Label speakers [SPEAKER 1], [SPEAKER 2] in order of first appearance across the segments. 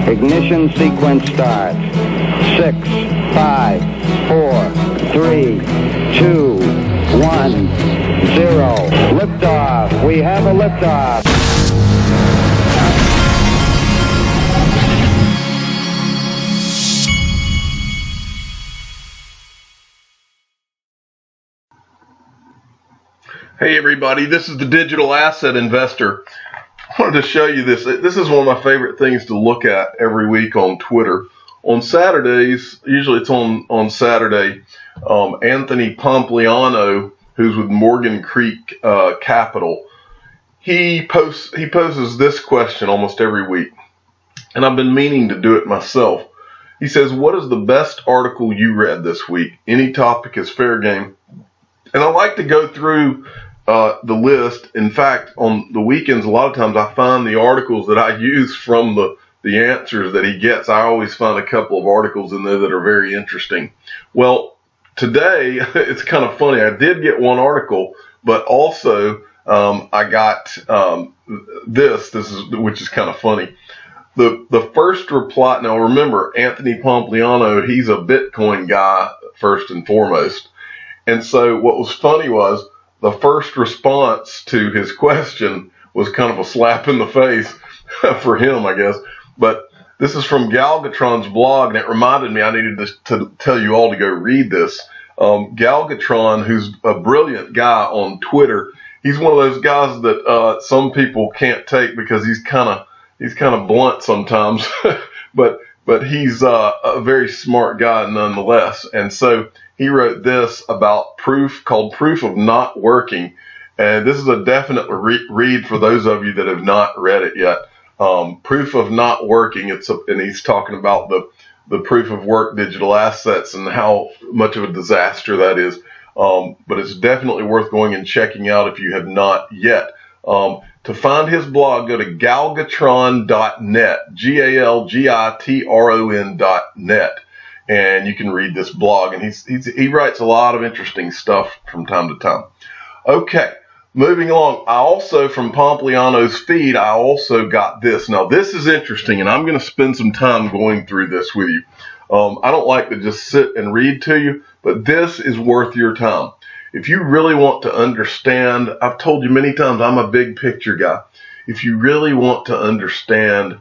[SPEAKER 1] Ignition sequence starts. 6, 5, 4, 3, 2, 1, 0. Liftoff. We have a liftoff.
[SPEAKER 2] Hey everybody, this is the Digital Asset Investor. I wanted to show you this. This is one of my favorite things to look at every week on Twitter. On Saturdays, usually it's on Saturday, Anthony Pompliano, who's with Morgan Creek Capital, he poses this question almost every week, and I've been meaning to do it myself. He says, what is the best article you read this week? Any topic is fair game. And I like to go through the list. In fact, on the weekends, a lot of times I find the articles that I use from the answers that he gets. I always find a couple of articles in there that are very interesting. Well, today, it's kind of funny. I did get one article, but also I got which is kind of funny. The first reply, now remember, Anthony Pompliano, he's a Bitcoin guy first and foremost. And so what was funny was the first response to his question was kind of a slap in the face for him, I guess. But this is from Galgatron's blog, and it reminded me I needed to tell you all to go read this. Galgatron, who's a brilliant guy on Twitter, he's one of those guys that some people can't take because he's kind of blunt sometimes, but he's a very smart guy nonetheless. And so he wrote this about called Proof of Not Working. And this is a definite read for those of you that have not read it yet. Proof of Not Working. And he's talking about the proof of work digital assets and how much of a disaster that is. But it's definitely worth going and checking out if you have not yet. To find his blog, go to galgatron.net, galgitron.net. And you can read this blog, and he writes a lot of interesting stuff from time to time. Okay, moving along. I also, from Pompliano's feed, I also got this. Now, this is interesting, and I'm going to spend some time going through this with you. I don't like to just sit and read to you, but this is worth your time. If you really want to understand, I've told you many times I'm a big picture guy. If you really want to understand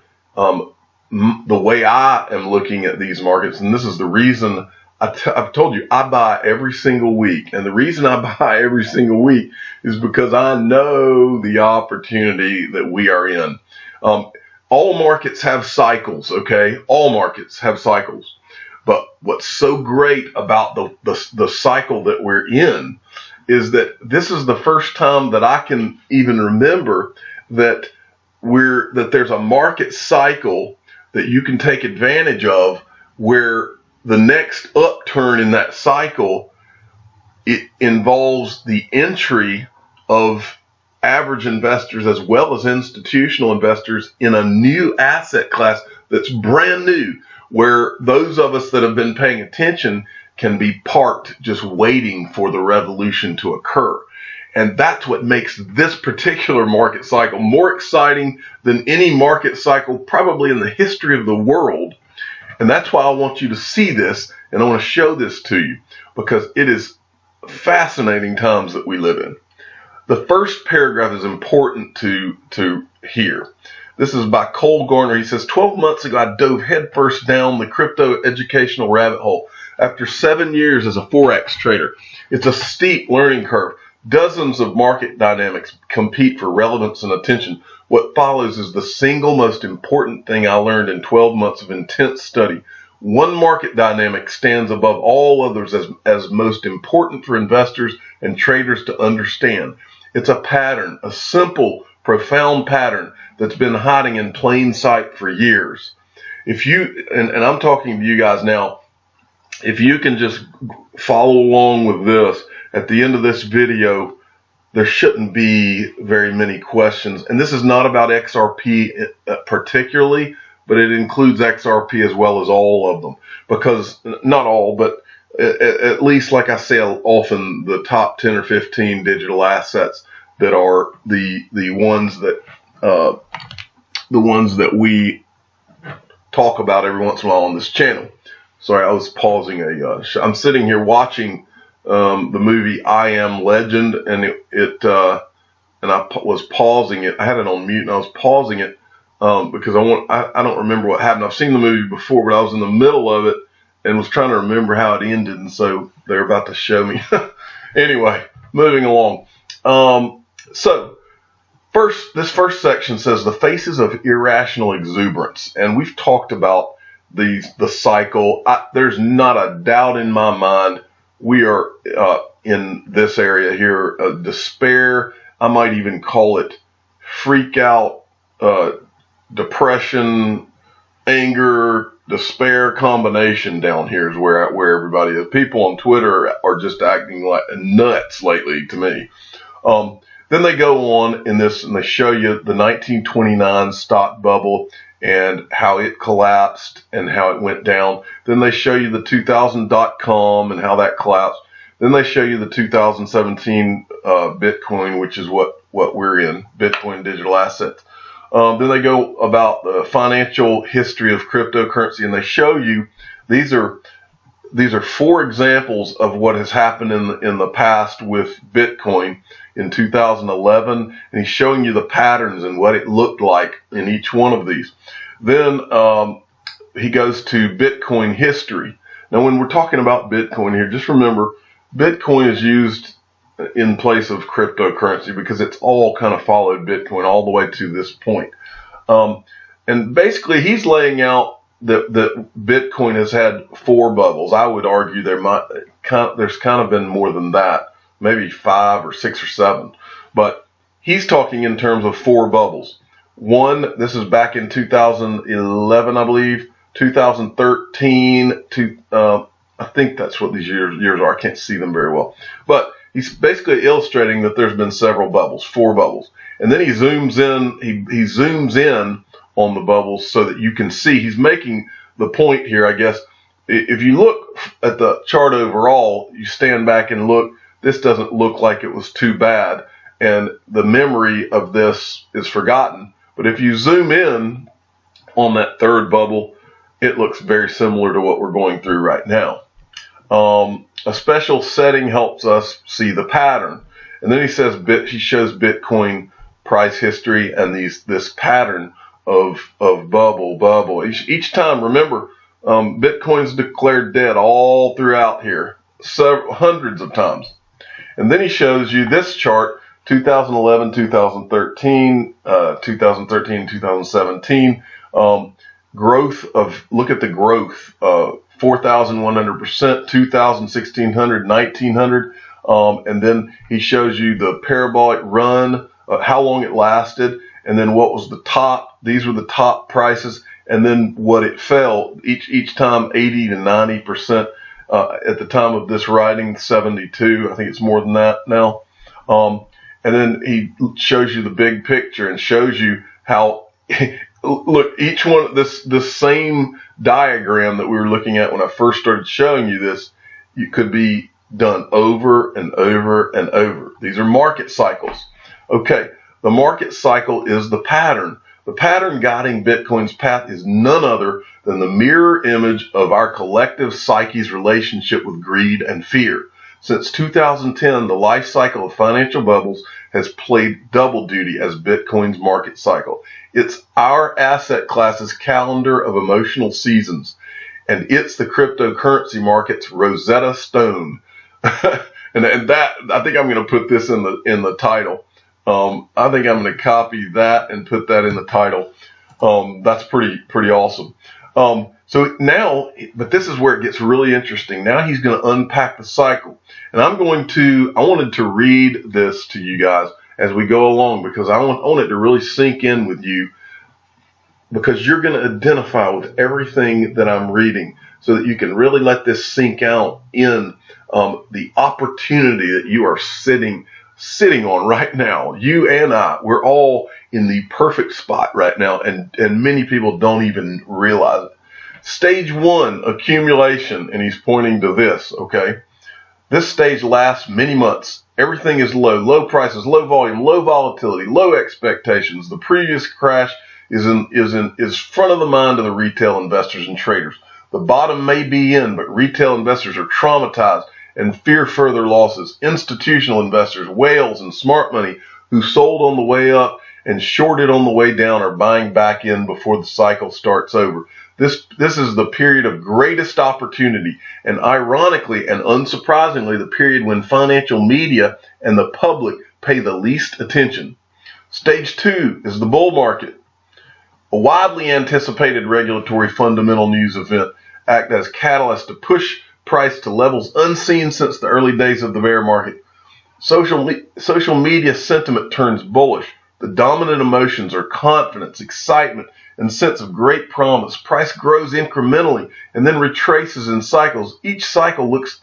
[SPEAKER 2] the way I am looking at these markets, and this is the reason I've told you I buy every single week. And the reason I buy every single week is because I know the opportunity that we are in. All markets have cycles, okay? All markets have cycles. But what's so great about the cycle that we're in is that this is the first time that I can even remember that there's a market cycle that you can take advantage of, where the next upturn in that cycle, it involves the entry of average investors as well as institutional investors in a new asset class that's brand new, where those of us that have been paying attention can be parked just waiting for the revolution to occur. And that's what makes this particular market cycle more exciting than any market cycle probably in the history of the world. And that's why I want you to see this, and I want to show this to you, because it is fascinating times that we live in. The first paragraph is important to hear. This is by Cole Garner. He says, 12 months ago, I dove headfirst down the crypto educational rabbit hole after 7 years as a Forex trader. It's a steep learning curve. Dozens of market dynamics compete for relevance and attention. What follows is the single most important thing I learned in 12 months of intense study. One market dynamic stands above all others as most important for investors and traders to understand. It's a pattern, a simple, profound pattern that's been hiding in plain sight for years. If you, and I'm talking to you guys now, if you can just follow along with this, at the end of this video, there shouldn't be very many questions. And this is not about XRP particularly, but it includes XRP as well as all of them. Because, not all, but at least, like I say often, the top 10 or 15 digital assets that are the ones that we talk about every once in a while on this channel. Sorry, I was pausing I'm sitting here watching the movie I Am Legend, and and I was pausing it. I had it on mute, and I was pausing it because I don't remember what happened. I've seen the movie before, but I was in the middle of it and was trying to remember how it ended, and so they're about to show me. Anyway, moving along. So this first section says the faces of irrational exuberance, and we've talked about the cycle. There's not a doubt in my mind we are in this area here, despair. I might even call it freak out, depression, anger, despair combination down here is where everybody is. People on Twitter are just acting like nuts lately to me. Then they go on in this and they show you the 1929 stock bubble and how it collapsed and how it went down. Then they show you the 2000 .com and how that collapsed. Then they show you the 2017 Bitcoin, which is what we're in, Bitcoin digital assets. Then they go about the financial history of cryptocurrency, and they show you these are 4 examples of what has happened in the past with Bitcoin in 2011, and he's showing you the patterns and what it looked like in each one of these. Then he goes to Bitcoin history. Now, when we're talking about Bitcoin here, just remember Bitcoin is used in place of cryptocurrency because it's all kind of followed Bitcoin all the way to this point. And basically, he's laying out that Bitcoin has had 4 bubbles. I would argue there's kind of been more than that, maybe 5 or 6 or 7. But he's talking in terms of 4 bubbles. One, this is back in 2011, I believe, 2013 to I think that's what these years are. I can't see them very well, but he's basically illustrating that there's been several bubbles, 4 bubbles, and then he zooms in. He zooms in on the bubbles so that you can see. He's making the point here, I guess. If you look at the chart overall, you stand back and look. This doesn't look like it was too bad, and the memory of this is forgotten. But if you zoom in on that 3rd bubble, it looks very similar to what we're going through right now. A special setting helps us see the pattern. And then he says he shows Bitcoin price history and this pattern of bubble. Each time, remember, Bitcoin's declared dead all throughout here, hundreds of times. And then he shows you this chart, 2011, 2013, 2017, growth of, look at the growth, 4,100%, 2,000, 1,600, 1,900. And then he shows you the parabolic run, how long it lasted, and then what was the top. These were the top prices, and then what it fell each time, 80 to 90%. At the time of this writing, 72. I think it's more than that now. And then he shows you the big picture and shows you how, look, each one, this same diagram that we were looking at when I first started showing you this, you could be done over and over and over. These are market cycles. Okay, the market cycle is the pattern. The pattern guiding Bitcoin's path is none other than the mirror image of our collective psyche's relationship with greed and fear. Since 2010, the life cycle of financial bubbles has played double duty as Bitcoin's market cycle. It's our asset class's calendar of emotional seasons, and it's the cryptocurrency market's Rosetta Stone. and that, I think I'm going to put this in the title. I think I'm going to copy that and put that in the title. That's pretty awesome. So now, but this is where it gets really interesting. Now he's going to unpack the cycle. And I wanted to read this to you guys as we go along, because I want it to really sink in with you, because you're going to identify with everything that I'm reading so that you can really let this sink out in the opportunity that you are sitting on right now. You and I, we're all in the perfect spot right now, and many people don't even realize it. Stage 1, accumulation, and he's pointing to this, okay? This stage lasts many months. Everything is low prices, low volume, low volatility, low expectations. The previous crash is front of the mind of the retail investors and traders. The bottom may be in, but retail investors are traumatized and fear further losses. Institutional investors, whales and smart money who sold on the way up and shorted on the way down are buying back in before the cycle starts over. This is the period of greatest opportunity, and ironically and unsurprisingly, the period when financial media and the public pay the least attention. Stage 2 is the bull market. A widely anticipated regulatory fundamental news event act as catalyst to push price to levels unseen since the early days of the bear market. Social media sentiment turns bullish. The dominant emotions are confidence, excitement, and sense of great promise. Price grows incrementally and then retraces in cycles. Each cycle looks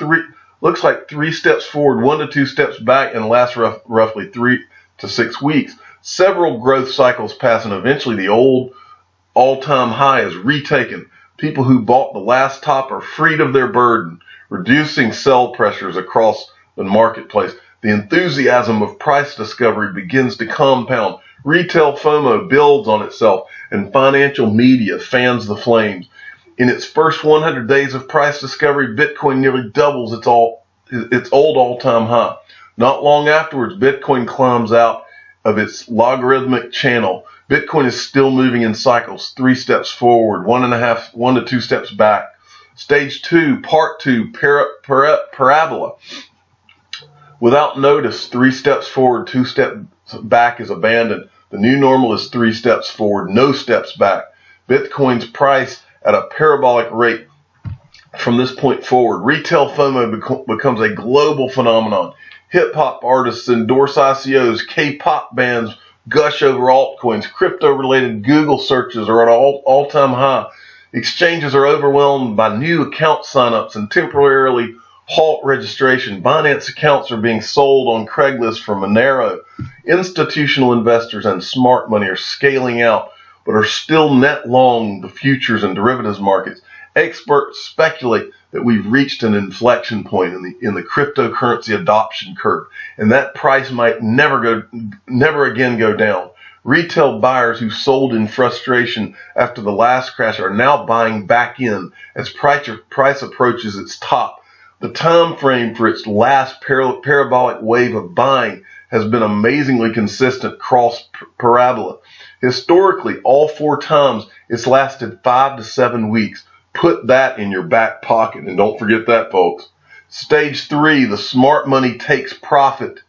[SPEAKER 2] like 3 steps forward, 1 to 2 steps back, and lasts roughly 3 to 6 weeks. Several growth cycles pass, and eventually the old all-time high is retaken. People who bought the last top are freed of their burden, reducing sell pressures across the marketplace. The enthusiasm of price discovery begins to compound. Retail FOMO builds on itself, and financial media fans the flames. In its first 100 days of price discovery, Bitcoin nearly doubles its old all-time high. Not long afterwards, Bitcoin climbs out of its logarithmic channel. Bitcoin is still moving in cycles, 3 steps forward, 1 to 2 steps back. Stage 2, part 2, parabola. Without notice, 3 steps forward, 2 steps back is abandoned. The new normal is 3 steps forward, no steps back. Bitcoin's price at a parabolic rate from this point forward. Retail FOMO becomes a global phenomenon. Hip-hop artists endorse ICOs, K-pop bands gush over altcoins, crypto-related Google searches are at an all-time high. Exchanges are overwhelmed by new account signups and temporarily halt registration. Binance accounts are being sold on Craigslist for Monero. Institutional investors and smart money are scaling out, but are still net long the futures and derivatives markets. Experts speculate that we've reached an inflection point in the cryptocurrency adoption curve, and that price might never again go down. Retail buyers who sold in frustration after the last crash are now buying back in as price approaches its top. The time frame for its last parabolic wave of buying has been amazingly consistent cross parabola. Historically, all 4 times it's lasted 5 to 7 weeks. Put that in your back pocket, and don't forget that, folks. Stage 3, the smart money takes profit.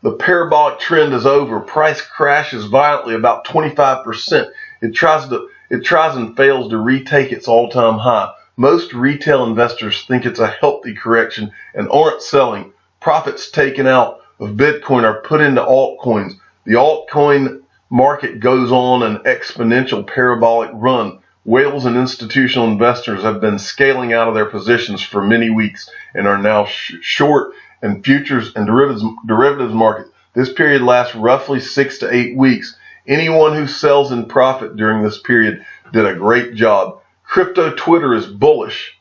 [SPEAKER 2] The parabolic trend is over. Price crashes violently, about 25%. It tries and fails to retake its all-time high. Most retail investors think it's a healthy correction and aren't selling. Profits taken out of Bitcoin are put into altcoins. The altcoin market goes on an exponential parabolic run. Whales and institutional investors have been scaling out of their positions for many weeks and are now short in futures and derivatives markets. This period lasts roughly 6 to 8 weeks. Anyone who sells in profit during this period did a great job. Crypto Twitter is bullish.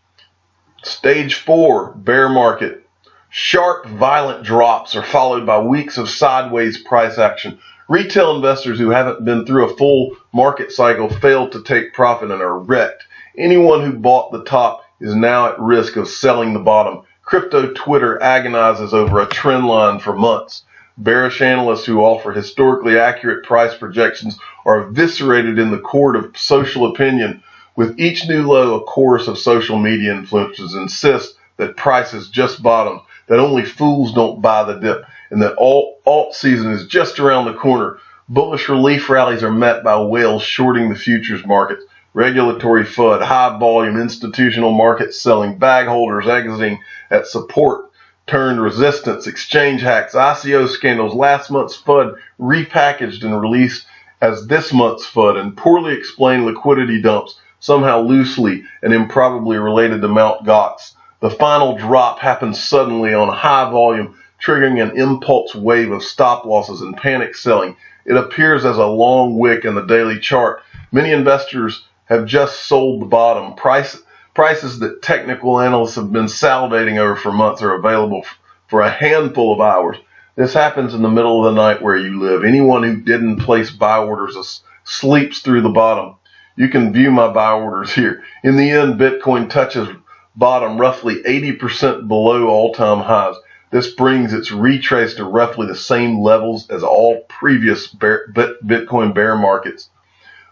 [SPEAKER 2] Stage 4, bear market. Sharp, violent drops are followed by weeks of sideways price action. Retail investors who haven't been through a full market cycle failed to take profit and are wrecked. Anyone who bought the top is now at risk of selling the bottom. Crypto Twitter agonizes over a trend line for months. Bearish analysts who offer historically accurate price projections are eviscerated in the court of social opinion. With each new low, a chorus of social media influencers insist that price is just bottom, that only fools don't buy the dip, and that alt season is just around the corner. Bullish relief rallies are met by whales shorting the futures markets. Regulatory FUD, high volume institutional markets selling, bag holders exiting at support turned resistance, exchange hacks, ICO scandals, last month's FUD repackaged and released as this month's FUD, and poorly explained liquidity dumps, somehow loosely and improbably related to Mt. Gox. The final drop happens suddenly on high volume, triggering an impulse wave of stop losses and panic selling. It appears as a long wick in the daily chart. Many investors have just sold the bottom. Prices that technical analysts have been salivating over for months are available for a handful of hours. This happens in the middle of the night where you live. Anyone who didn't place buy orders sleeps through the bottom. You can view my buy orders here. In the end, Bitcoin touches bottom roughly 80% below all-time highs. This brings its retrace to roughly the same levels as all previous Bitcoin bear markets.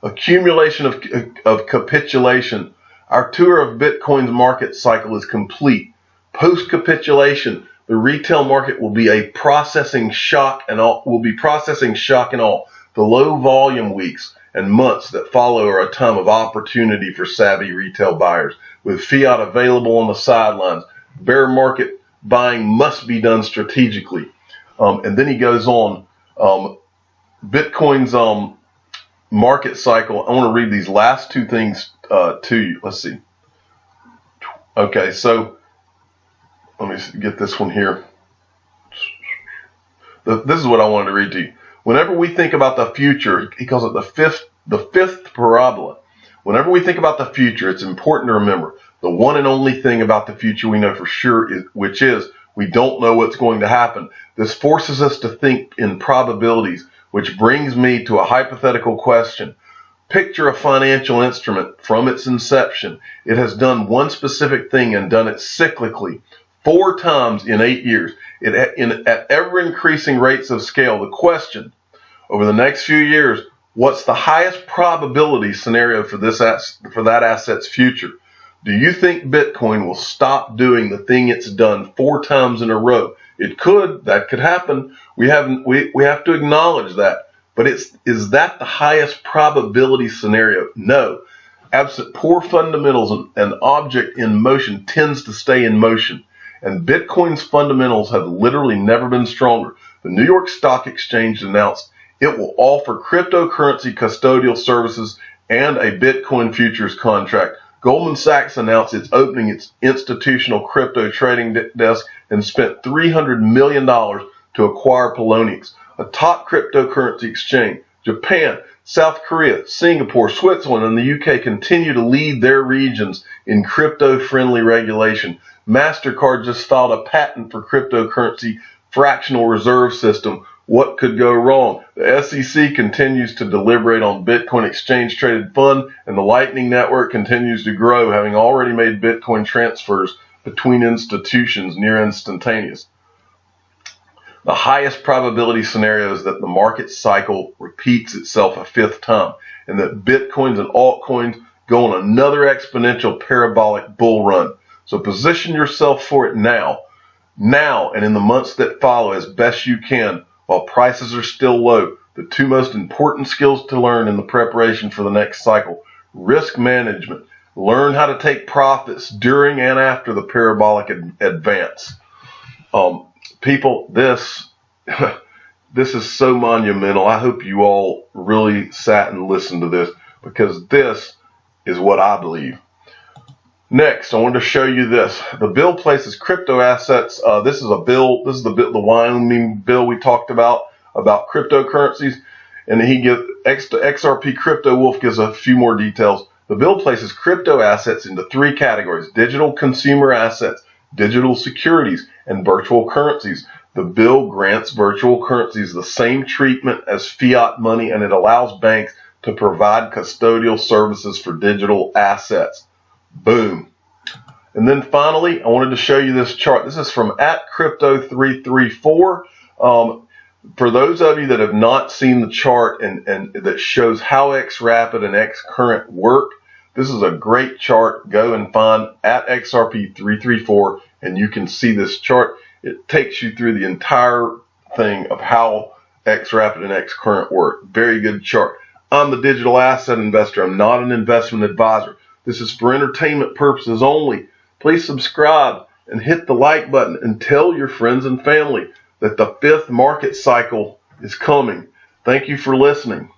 [SPEAKER 2] Accumulation of capitulation. Our tour of Bitcoin's market cycle is complete. Post-capitulation, the retail market will be processing shock and all. The low volume weeks and months that follow are a time of opportunity for savvy retail buyers. With fiat available on the sidelines, bear market buying must be done strategically. And then he goes on, Bitcoin's market cycle. I want to read these last two things to you. Let's see. Okay, so let me get this one here. This is what I wanted to read to you. Whenever we think about the future, he calls it the fifth parabola. Whenever we think about the future, it's important to remember the one and only thing about the future we know for sure, which is we don't know what's going to happen. This forces us to think in probabilities, which brings me to a hypothetical question. Picture a financial instrument from its inception. It has done one specific thing and done it cyclically 4 times in 8 years. At ever increasing rates of scale. The question, over the next few years, what's the highest probability scenario for that asset's future? Do you think Bitcoin will stop doing the thing it's done 4 times in a row? It could. That could happen. We have to acknowledge that. But is that the highest probability scenario? No. Absent poor fundamentals, an object in motion tends to stay in motion. And Bitcoin's fundamentals have literally never been stronger. The New York Stock Exchange announced it will offer cryptocurrency custodial services and a Bitcoin futures contract. Goldman Sachs announced it's opening its institutional crypto trading desk and spent $300 million to acquire Poloniex, a top cryptocurrency exchange. Japan, South Korea, Singapore, Switzerland, and the UK continue to lead their regions in crypto-friendly regulation. MasterCard just filed a patent for cryptocurrency fractional reserve system. What could go wrong? The SEC continues to deliberate on Bitcoin exchange-traded fund, and the Lightning Network continues to grow, having already made Bitcoin transfers between institutions near instantaneous. The highest probability scenario is that the market cycle repeats itself a 5th time, and that Bitcoins and altcoins go on another exponential parabolic bull run. So position yourself for it now and in the months that follow as best you can while prices are still low. The 2 most important skills to learn in the preparation for the next cycle: risk management. Learn how to take profits during and after the parabolic advance. People, this is so monumental. I hope you all really sat and listened to this, because this is what I believe. Next, I wanted to show you this. The bill places crypto assets. This is the Wyoming bill we talked about cryptocurrencies, and XRP Crypto Wolf gives a few more details. The bill places crypto assets into 3 categories: digital consumer assets, digital securities, and virtual currencies. The bill grants virtual currencies the same treatment as fiat money, and it allows banks to provide custodial services for digital assets. Boom. And then finally, I wanted to show you this chart. This is from @Crypto334. For those of you that have not seen the chart and that shows how XRapid and XCurrent work, this is a great chart. Go and find @XRP334 and you can see this chart. It takes you through the entire thing of how XRapid and XCurrent work. Very good chart. I'm the digital asset investor. I'm not an investment advisor. This is for entertainment purposes only. Please subscribe and hit the like button and tell your friends and family that the 5th market cycle is coming. Thank you for listening.